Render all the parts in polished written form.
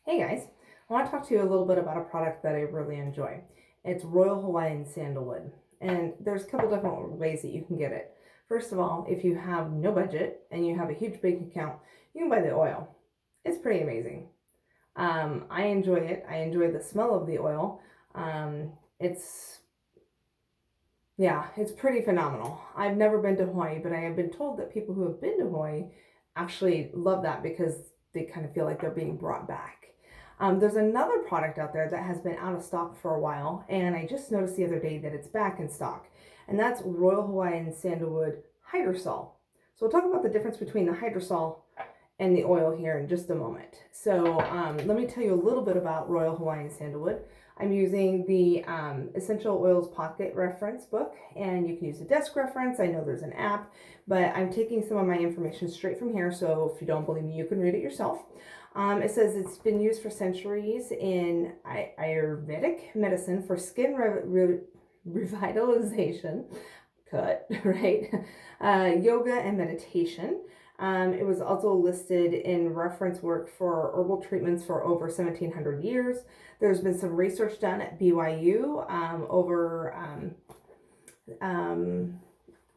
Hey guys, I want to talk to you a little bit about a product that I really enjoy. It's Royal Hawaiian Sandalwood, and there's a couple different ways that you can get it. First of all, if you have no budget and you have a huge bank account, you can buy the oil. It's pretty amazing. I enjoy it. I enjoy the smell of the oil. It's it's pretty phenomenal. I've never been to Hawaii, but I have been told that people who have been to Hawaii actually love that because they kind of feel like they're being brought back. There's another product out there that has been out of stock for a while, and I just noticed the other day that it's back in stock, and that's Royal Hawaiian Sandalwood Hydrosol. So we'll talk about the difference between the hydrosol and the oil here in just a moment. So let me tell you a little bit about Royal Hawaiian Sandalwood. I'm using the Essential Oils Pocket Reference book, and you can use a desk reference. I know there's an app, but I'm taking some of my information straight from here, so if you don't believe me, you can read it yourself. It says it's been used for centuries in Ayurvedic medicine for skin revitalization, right? Yoga and meditation. It was also listed in reference work for herbal treatments for over 1700 years. There's been some research done at BYU over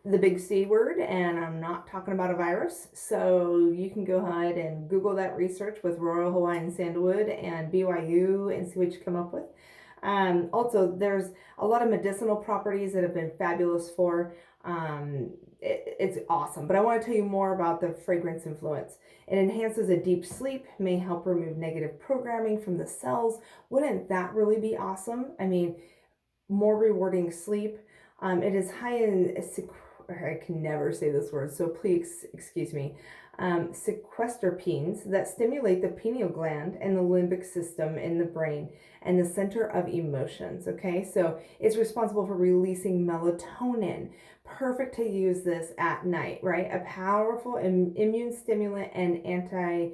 the big C word, and I'm not talking about a virus. So you can go ahead and Google that research with Royal Hawaiian Sandalwood and BYU and see what you come up with. Also, there's a lot of medicinal properties that have been fabulous for. It's awesome, but I want to tell you more about the fragrance influence. It enhances a deep sleep, may help remove negative programming from the cells. Wouldn't that really be awesome? I mean, more rewarding sleep. It is high in I can never say this word, so please excuse me. Sequesterpenes that stimulate the pineal gland and the limbic system in the brain and the center of emotions. Okay, so it's responsible for releasing melatonin. Perfect to use this at night, right? A powerful immune stimulant and anti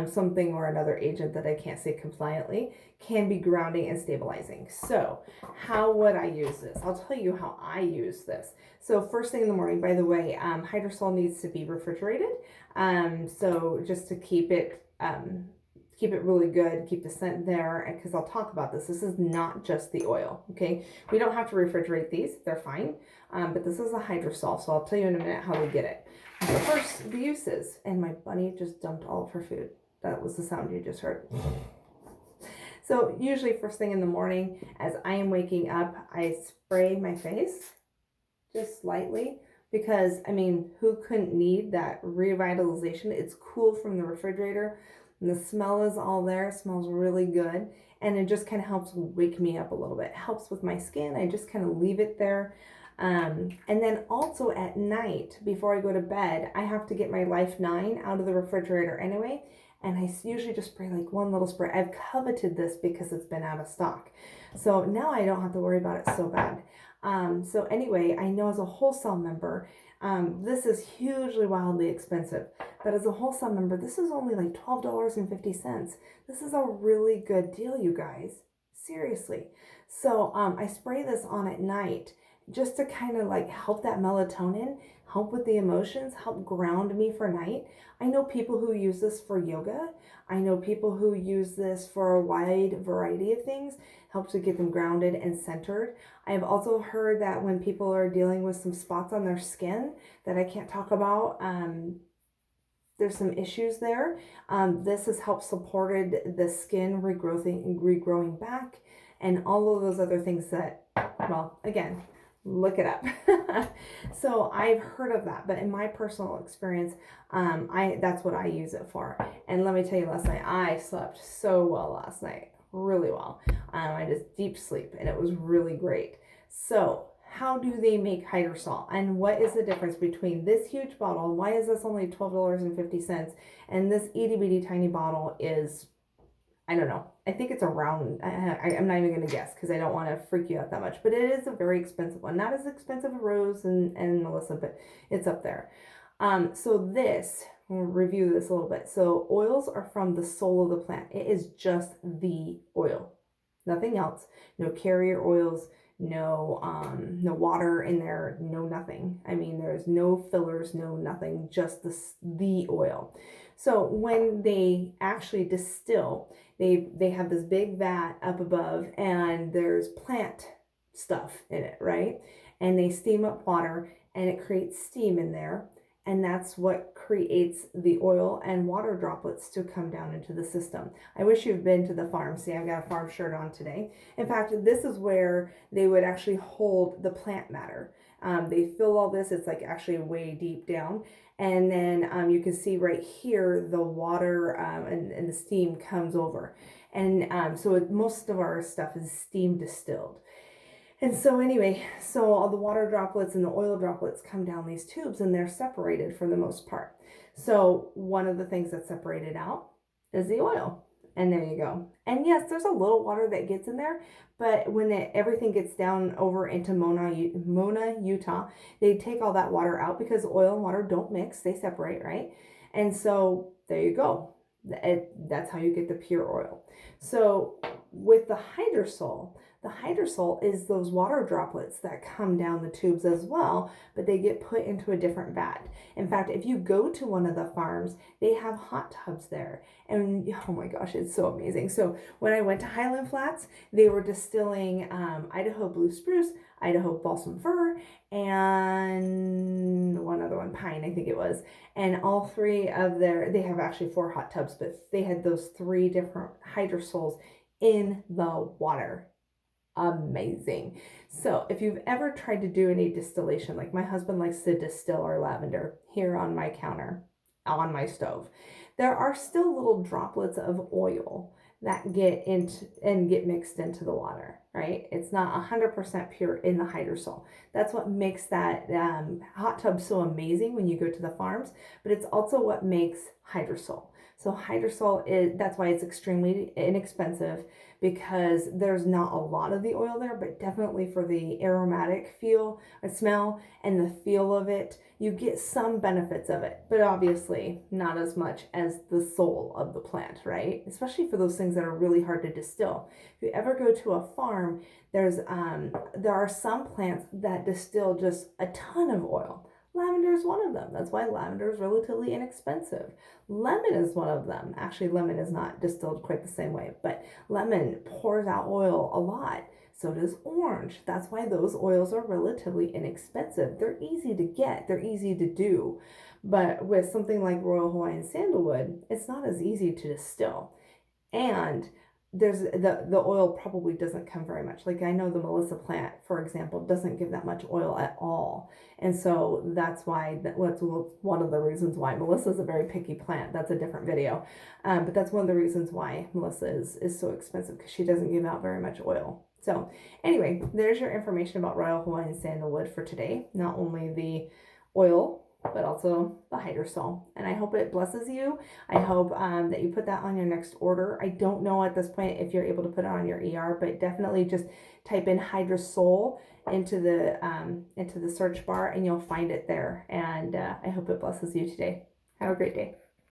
something or another agent that I can't say compliantly, can be grounding and stabilizing. So how would I use this? I'll tell you how I use this. So first thing in the morning, by the way, hydrosol needs to be refrigerated. So just to keep it really good, keep the scent there, because I'll talk about this. This is not just the oil, okay? We don't have to refrigerate these, they're fine. But this is a hydrosol, so I'll tell you in a minute how we get it. But first, the uses. And my bunny just dumped all of her food. That was the sound you just heard. So usually first thing in the morning, as I am waking up, I spray my face just lightly because, I mean, who couldn't need that revitalization? It's cool from the refrigerator and the smell is all there. It smells really good. And it just kind of helps wake me up a little bit. It helps with my skin. I just kind of leave it there. And then also at night, before I go to bed, I have to get my Life 9 out of the refrigerator anyway. And I usually just spray like one little spray. I've coveted this because it's been out of stock. So now I don't have to worry about it so bad. So anyway, I know as a wholesale member, this is hugely wildly expensive. But as a wholesale member, this is only like $12.50. This is a really good deal, you guys. Seriously. So I spray this on at night just to kind of like help that melatonin, help with the emotions, help ground me for night. I know people who use this for yoga. I know people who use this for a wide variety of things, helps to get them grounded and centered. I have also heard that when people are dealing with some spots on their skin that I can't talk about, there's some issues there. This has helped supported the skin regrowing back and all of those other things that, well, again, look it up. So I've heard of that, but in my personal experience, that's what I use it for. And let me tell you, last night I slept so well last night, really well. I just deep sleep, and it was really great. So how do they make hydrosol, and what is the difference between this huge bottle, and why is this only $12.50, and this itty bitty tiny bottle is, I don't know. I think it's around, I'm not even going to guess because I don't want to freak you out that much. But it is a very expensive one. Not as expensive as Rose and Melissa, but it's up there. So this, we'll review this a little bit. So oils are from the soul of the plant. It is just the oil. Nothing else. No carrier oils. No water in there. No nothing. I mean, there's no fillers, no nothing. Just the oil. So when they actually distill, they have this big vat up above, and there's plant stuff in it, right? And they steam up water, and it creates steam in there, and that's what creates the oil and water droplets to come down into the system. I wish you've been to the farm. See, I've got a farm shirt on today. In fact, this is where they would actually hold the plant matter. They fill all this, it's like actually way deep down. And then you can see right here the water and the steam comes over. And most of our stuff is steam distilled. And so anyway, so all the water droplets and the oil droplets come down these tubes, and they're separated for the most part. So one of the things that's separated out is the oil. And there you go. And yes, there's a little water that gets in there, but when everything gets down over into Mona, Utah, they take all that water out because oil and water don't mix, they separate, right? And so there you go. That's how you get the pure oil. So with the hydrosol is those water droplets that come down the tubes as well, but they get put into a different vat. In fact, if you go to one of the farms, they have hot tubs there. And oh my gosh, it's so amazing. So when I went to Highland Flats, they were distilling Idaho blue spruce, Idaho balsam fir, and one other one, pine, I think it was. And all three of they have actually 4 hot tubs, but they had those 3 different hydrosols in the water. Amazing. So if you've ever tried to do any distillation, like my husband likes to distill our lavender here on my counter, on my stove, there are still little droplets of oil that get into and get mixed into the water, right? It's not 100% pure in the hydrosol. That's what makes that hot tub so amazing when you go to the farms, but it's also what makes hydrosol. So hydrosol that's why it's extremely inexpensive, because there's not a lot of the oil there, but definitely for the aromatic smell and the feel of it, you get some benefits of it, but obviously not as much as the soul of the plant, right? Especially for those things that are really hard to distill. If you ever go to a farm, there are some plants that distill just a ton of oil. Lavender is one of them. That's why lavender is relatively inexpensive. Lemon is one of them. Actually, lemon is not distilled quite the same way, but lemon pours out oil a lot. So does orange. That's why those oils are relatively inexpensive. They're easy to get. They're easy to do. But with something like Royal Hawaiian Sandalwood, it's not as easy to distill. And there's the oil probably doesn't come very much. Like I know the Melissa plant, for example, doesn't give that much oil at all. And so that's why, that's one of the reasons why Melissa is a very picky plant. That's a different video. But that's one of the reasons why Melissa is so expensive, because she doesn't give out very much oil. So anyway, there's your information about Royal Hawaiian Sandalwood for today. Not only the oil, but also the hydrosol. And I hope it blesses you. I hope that you put that on your next order. I don't know at this point if you're able to put it on your ER, but definitely just type in hydrosol into the search bar and you'll find it there. And I hope it blesses you today. Have a great day.